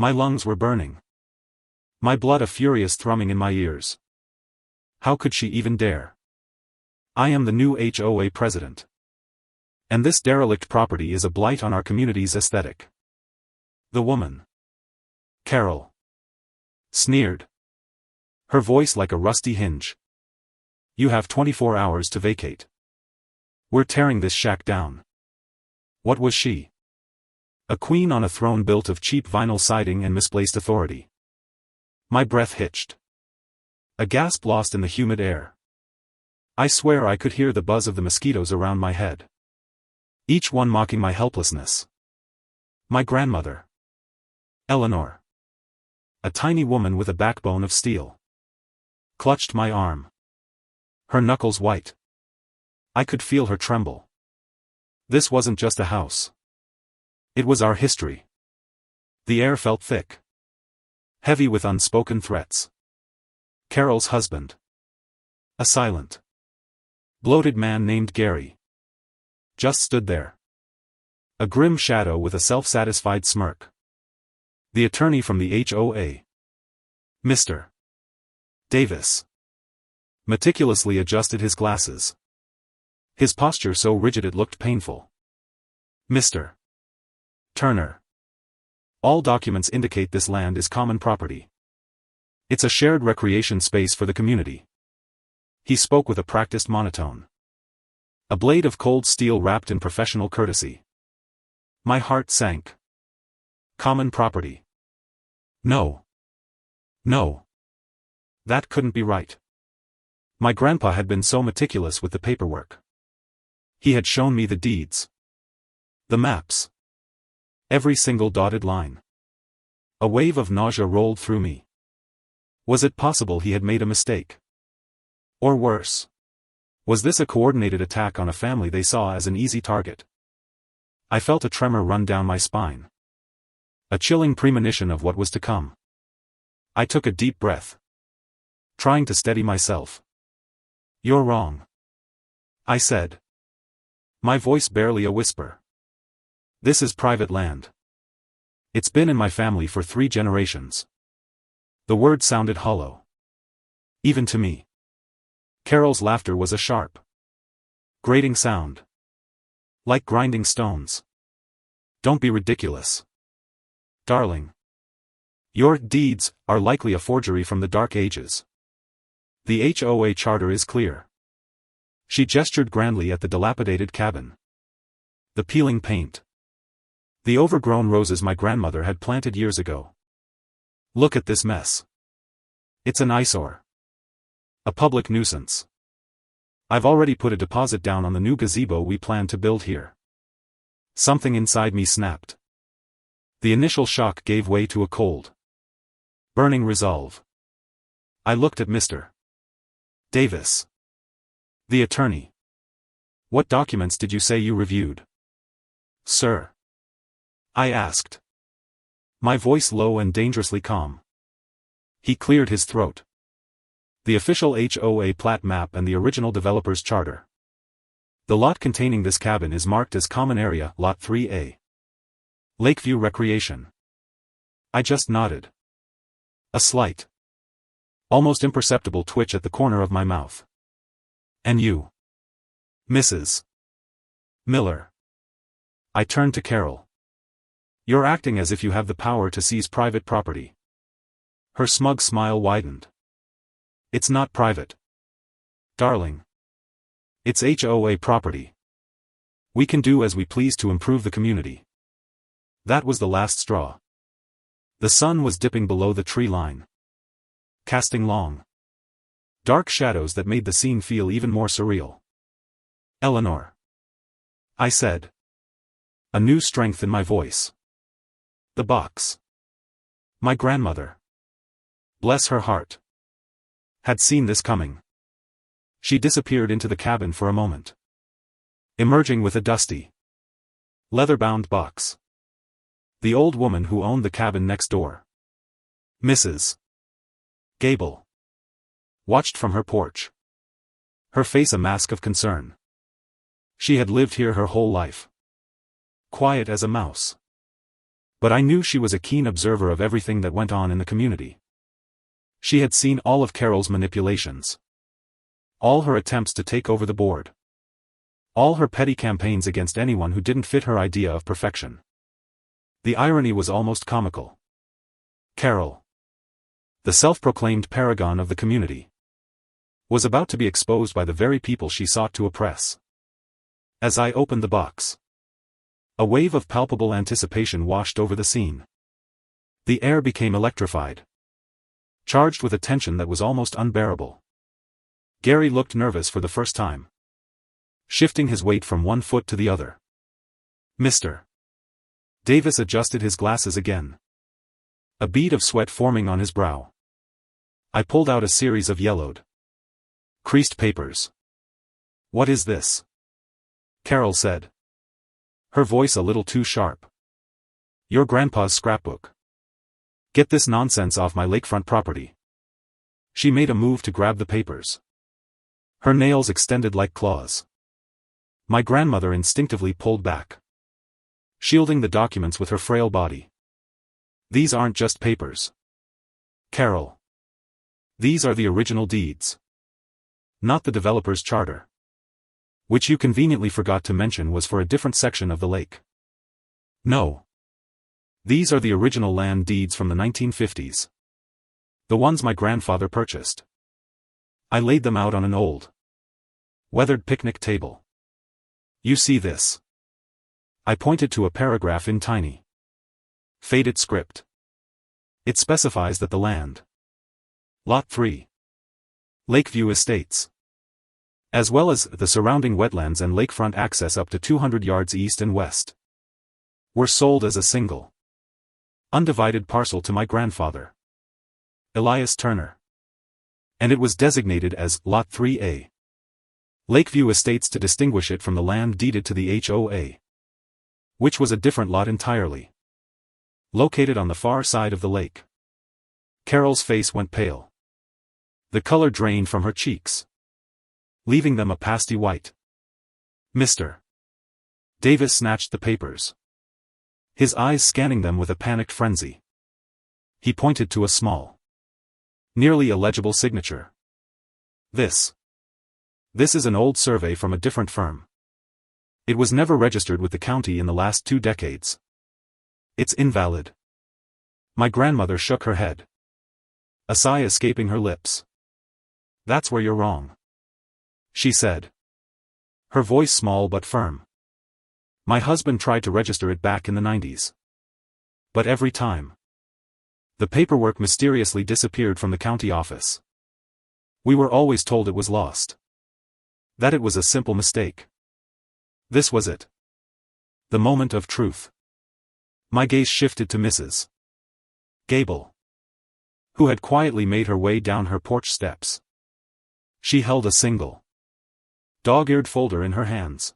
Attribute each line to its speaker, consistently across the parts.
Speaker 1: My lungs were burning. My blood a furious thrumming in my ears. How could she even dare? I am the new HOA president. And this derelict property is a blight on our community's aesthetic. The woman, Carol, sneered, her voice like a rusty hinge. You have 24 hours to vacate. We're tearing this shack down. What was she? A queen on a throne built of cheap vinyl siding and misplaced authority. My breath hitched. A gasp lost in the humid air. I swear I could hear the buzz of the mosquitoes around my head. Each one mocking my helplessness. My grandmother, Eleanor, a tiny woman with a backbone of steel, clutched my arm. Her knuckles white. I could feel her tremble. This wasn't just a house. It was our history. The air felt thick, heavy with unspoken threats. Carol's husband, a silent, bloated man named Gary, just stood there. A grim shadow with a self-satisfied smirk. The attorney from the HOA, Mr. Davis, meticulously adjusted his glasses. His posture so rigid it looked painful. Mr. Turner. All documents indicate this land is common property. It's a shared recreation space for the community. He spoke with a practiced monotone. A blade of cold steel wrapped in professional courtesy. My heart sank. Common property. No. No. That couldn't be right. My grandpa had been so meticulous with the paperwork. He had shown me the deeds. The maps. Every single dotted line. A wave of nausea rolled through me. Was it possible he had made a mistake? Or worse? Was this a coordinated attack on a family they saw as an easy target? I felt a tremor run down my spine. A chilling premonition of what was to come. I took a deep breath, trying to steady myself. You're wrong, I said, my voice barely a whisper. This is private land. It's been in my family for 3 generations. The word sounded hollow. Even to me. Carol's laughter was a sharp, grating sound. Like grinding stones. Don't be ridiculous, darling. Your deeds are likely a forgery from the Dark Ages. The HOA charter is clear. She gestured grandly at the dilapidated cabin. The peeling paint. The overgrown roses my grandmother had planted years ago. Look at this mess. It's an eyesore. A public nuisance. I've already put a deposit down on the new gazebo we plan to build here. Something inside me snapped. The initial shock gave way to a cold, burning resolve. I looked at Mr. Davis, the attorney. What documents did you say you reviewed, sir? I asked, my voice low and dangerously calm. He cleared his throat. The official HOA plat map and the original developer's charter. The lot containing this cabin is marked as Common Area, Lot 3A. Lakeview Recreation. I just nodded. A slight, almost imperceptible twitch at the corner of my mouth. And you, Mrs. Miller. I turned to Carol. You're acting as if you have the power to seize private property. Her smug smile widened. It's not private, darling. It's HOA property. We can do as we please to improve the community. That was the last straw. The sun was dipping below the tree line, casting long, dark shadows that made the scene feel even more surreal. Eleanor, I said, a new strength in my voice. The box. My grandmother, bless her heart, had seen this coming. She disappeared into the cabin for a moment, emerging with a dusty, leather-bound box. The old woman who owned the cabin next door, Mrs. Gable, watched from her porch, her face a mask of concern. She had lived here her whole life, quiet as a mouse. But I knew she was a keen observer of everything that went on in the community. She had seen all of Carol's manipulations. All her attempts to take over the board. All her petty campaigns against anyone who didn't fit her idea of perfection. The irony was almost comical. Carol, the self-proclaimed paragon of the community, was about to be exposed by the very people she sought to oppress. As I opened the box, a wave of palpable anticipation washed over the scene. The air became electrified, charged with a tension that was almost unbearable. Gary looked nervous for the first time, shifting his weight from one foot to the other. Mr. Davis adjusted his glasses again, a bead of sweat forming on his brow. I pulled out a series of yellowed, creased papers. "What is this?" Carol said, her voice a little too sharp. "Your grandpa's scrapbook. Get this nonsense off my lakefront property." She made a move to grab the papers, her nails extended like claws. My grandmother instinctively pulled back, shielding the documents with her frail body. "These aren't just papers, Carol. These are the original deeds. Not the developer's charter, which you conveniently forgot to mention was for a different section of the lake. No. These are the original land deeds from the 1950s. The ones my grandfather purchased." I laid them out on an old, weathered picnic table. "You see this?" I pointed to a paragraph in tiny, faded script. "It specifies that the land, Lot 3, Lakeview Estates, as well as the surrounding wetlands and lakefront access up to 200 yards east and west, were sold as a single, undivided parcel to my grandfather, Elias Turner. And it was designated as Lot 3A, Lakeview Estates, to distinguish it from the land deeded to the HOA, which was a different lot entirely, located on the far side of the lake." Carol's face went pale. The color drained from her cheeks, leaving them a pasty white. Mr. Davis snatched the papers, his eyes scanning them with a panicked frenzy. He pointed to a small, nearly illegible signature. This is an old survey from a different firm. It was never registered with the county in the last 2 decades. It's invalid." My grandmother shook her head, a sigh escaping her lips. "That's where you're wrong," she said, her voice small but firm. "My husband tried to register it back in the 90s. But every time, the paperwork mysteriously disappeared from the county office. We were always told it was lost, that it was a simple mistake. This was it. The moment of truth." My gaze shifted to Mrs. Gable, who had quietly made her way down her porch steps. She held a single, dog-eared folder in her hands.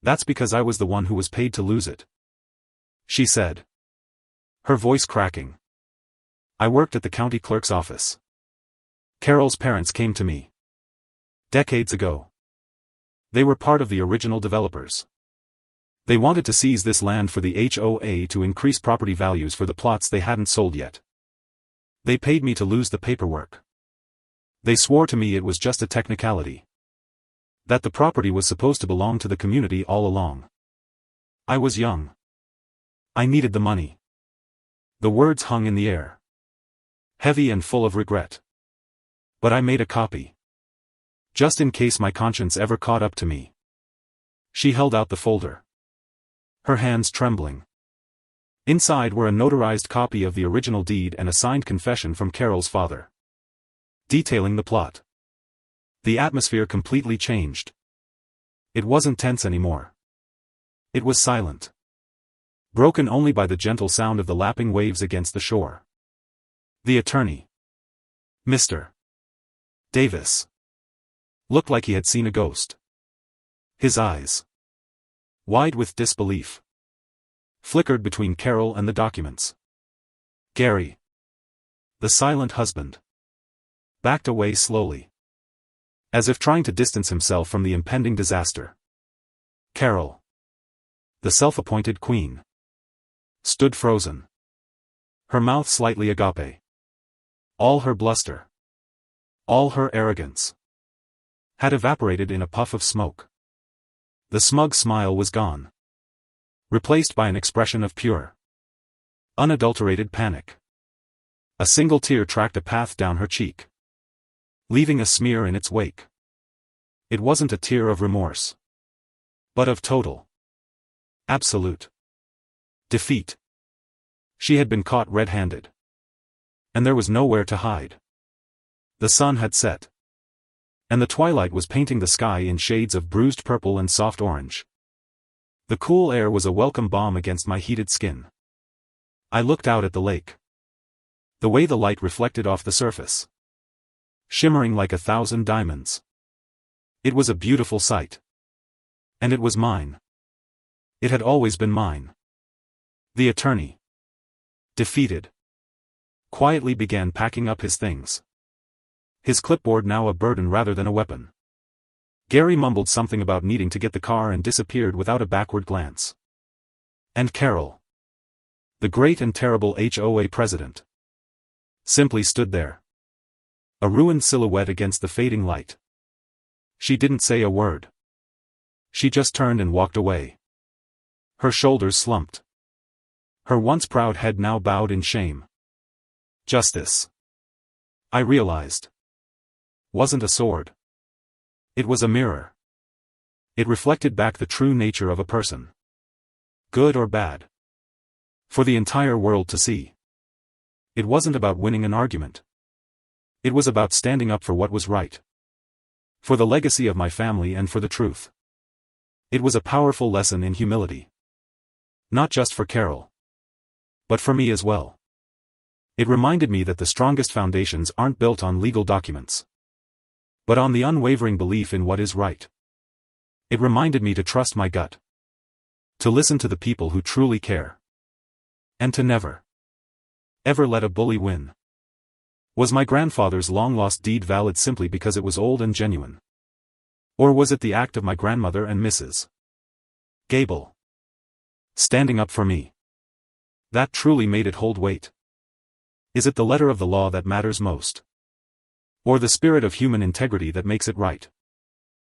Speaker 1: "That's because I was the one who was paid to lose it," she said, her voice cracking. "I worked at the county clerk's office. Carol's parents came to me decades ago. They were part of the original developers. They wanted to seize this land for the HOA to increase property values for the plots they hadn't sold yet. They paid me to lose the paperwork. They swore to me it was just a technicality, that the property was supposed to belong to the community all along. I was young. I needed the money." The words hung in the air, heavy and full of regret. "But I made a copy, just in case my conscience ever caught up to me." She held out the folder, her hands trembling. Inside were a notarized copy of the original deed and a signed confession from Carol's father, detailing the plot. The atmosphere completely changed. It wasn't tense anymore. It was silent, broken only by the gentle sound of the lapping waves against the shore. The attorney, Mr. Davis, looked like he had seen a ghost. His eyes, wide with disbelief, flickered between Carol and the documents. Gary, the silent husband, backed away slowly, as if trying to distance himself from the impending disaster. Carol, the self-appointed queen, stood frozen. Her mouth slightly agape. All her bluster, all her arrogance, had evaporated in a puff of smoke. The smug smile was gone, replaced by an expression of pure, unadulterated panic. A single tear tracked a path down her cheek, leaving a smear in its wake. It wasn't a tear of remorse, but of total, absolute defeat. She had been caught red-handed, and there was nowhere to hide. The sun had set, and the twilight was painting the sky in shades of bruised purple and soft orange. The cool air was a welcome balm against my heated skin. I looked out at the lake. The way the light reflected off the surface, shimmering like 1,000 diamonds. It was a beautiful sight. And it was mine. It had always been mine. The attorney, defeated, quietly began packing up his things. His clipboard now a burden rather than a weapon. Gary mumbled something about needing to get the car and disappeared without a backward glance. And Carol, the great and terrible HOA president, simply stood there, a ruined silhouette against the fading light. She didn't say a word. She just turned and walked away. Her shoulders slumped. Her once proud head now bowed in shame. Justice, I realized, wasn't a sword. It was a mirror. It reflected back the true nature of a person, good or bad, for the entire world to see. It wasn't about winning an argument. It was about standing up for what was right, for the legacy of my family and for the truth. It was a powerful lesson in humility. Not just for Carol, but for me as well. It reminded me that the strongest foundations aren't built on legal documents, but on the unwavering belief in what is right. It reminded me to trust my gut, to listen to the people who truly care, and to never, ever let a bully win. Was my grandfather's long-lost deed valid simply because it was old and genuine? Or was it the act of my grandmother and Mrs. Gable standing up for me that truly made it hold weight? Is it the letter of the law that matters most, or the spirit of human integrity that makes it right?